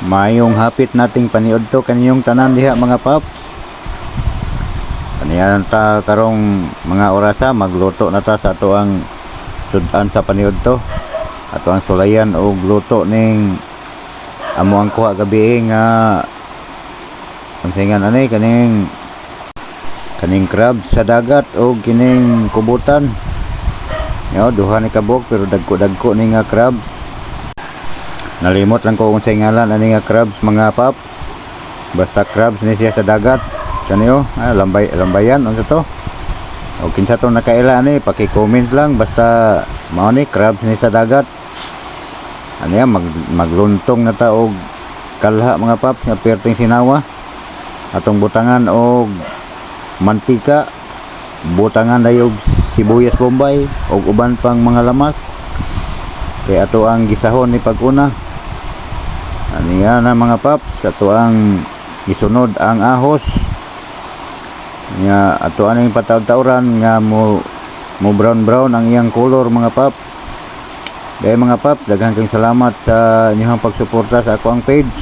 Mayong hapit nating paniod to kaniyong tanan diha mga paps. Kaniyan ta karong mga orasa magluto na ta sa ato ang sudan sa paniod to. Ato ang sulayan og luto ning amo ang kuha gabi nga pansingan ani kaning crab sa dagat o kining kubutan. Yo duha ni kabuk pero dagko ni nga crabs. Nalimot lang ko kung sa ngalan ani nga crabs mga paps. Basta crabs ni siya sa dagat. Kaniyo, lambayan unsa to? O kinsa to nakaila ani paki-comment lang basta mao ni crabs ni sa dagat. Aniya magluntong na ta og kalha mga paps nga perting sinawa. Atong butangan og mantika, butangan dayog sibuyas bombay og uban pang mga lamas. Kaya ato ang gisahon ni pag-una. Aniya na mga paps, ato ang isunod ang ahos. Nya ato aning pataw-tawran nga mo brown ang iyang color mga paps. Dahil mga paps, daghang kang salamat sa inyong pagsuporta sa ako ang page.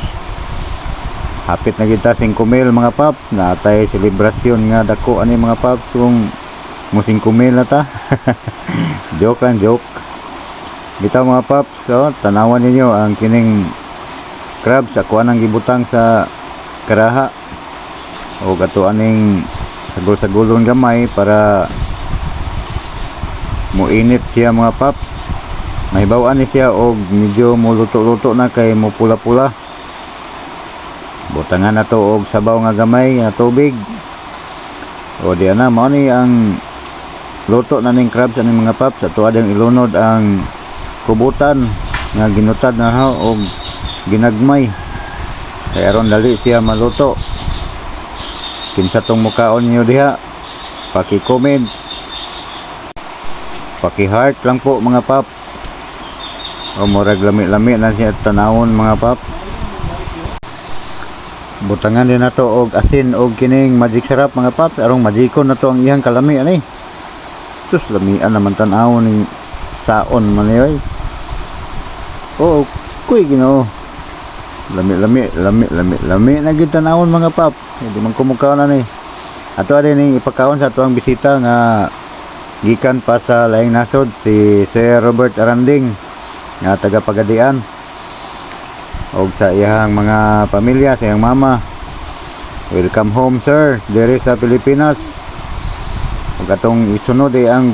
Hapit na kita 5,000 mga paps. Natay selebrasyon nga dako ani mga paps kung mo 5,000 na ta. Joke lang, joke. Bitaw mga paps, so, tanawan ninyo ang kining crabs ako anang gibutang sa karaha o gato aning sagol-sagolon gamay para muinit siya mga paps. Mahibaw-an ni siya og medyo muluto-luto na kay mo pula-pula. Butangan na to og sabaw nga gamay nga tubig. O diyan na mao ni ang luto na ning crabs aning mga paps. Ato adang ilunod ang kubutan nga ginutad na ha og ginagmay. Kaya aron dali siya maluto. Kinsa tong mukaon niyo diha? Paki-comment. Paki-heart lang po mga paps. O murag lami-lami na siya tanawon mga paps. Butangan din nato og asin og kining magic sarap mga paps. Arong magikon na to ang iyang kalami ani. Sus lamian naman tan-awon ning saon man niyo. Oh, kuy Ginoo. Lami na gid tanawon mga paps. Hindi man kumukaw na ni. Ato din ning ipakawon sa tuang bisita nga gikan pa sa laing nasod si Sir Robert Aranding nga taga Pagadian. Og sa iyang mga pamilya, sa iyang mama. Welcome home sir, diri sa Pilipinas. Ug atong isunod ang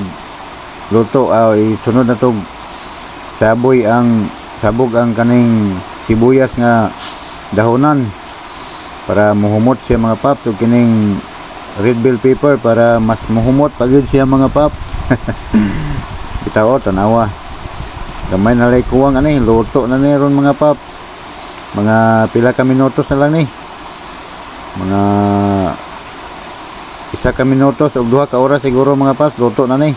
luto, isunod na tog sabog ang kaning sibuyas nga dahonan para muhumot siya mga paps ug kining red bell pepper para mas muhumot pagid siya mga paps. Bitaw tanawa. Gamay na lay kuwang ani luto na ni ron mga paps. Mga pila ka minutos na lang ni. Mga isa ka minutos ug duha ka oras siguro mga paps luto na ni.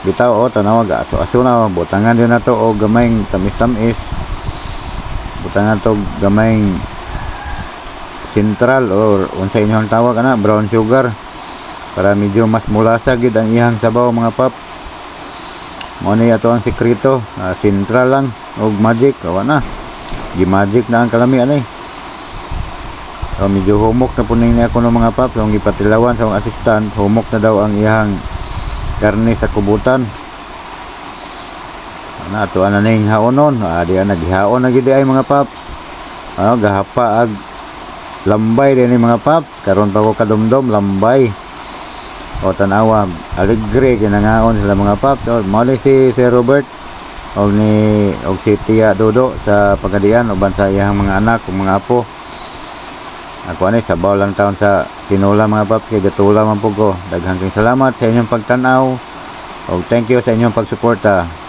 Bitaw tanawa aso na butangan din nato og gamayng tamis-tamis. Butangan to gamayng sentral or unsa inyong tawag ana brown sugar para medyo mas mulasa gid ang iyang sabaw mga paps. Mo ni ato ang sekreto, sentral lang og magic awa na. Gi-magic na ang kalami ani. So medyo humok na puning ni ako ng mga paps, ang gipatilawan sa akong assistant, humok na daw ang iyang karne sa kubutan. Ana ato ana ning haonon, di naghihaon na gid ay mga paps. Gahapa ag lambay din ni mga paps, karon pa ko kadumdom lambay. O tanawa alegre kinangaon sila mga paps. O mali si Sir Robert og si Tia Dodo sa Pagadian uban sa iyang mga anak ug mga apo. Ako ani sabaw lang taon sa tinula mga paps kay gatula man pud ko. Daghang salamat sa inyong pagtan-aw og thank you sa inyong pagsuporta.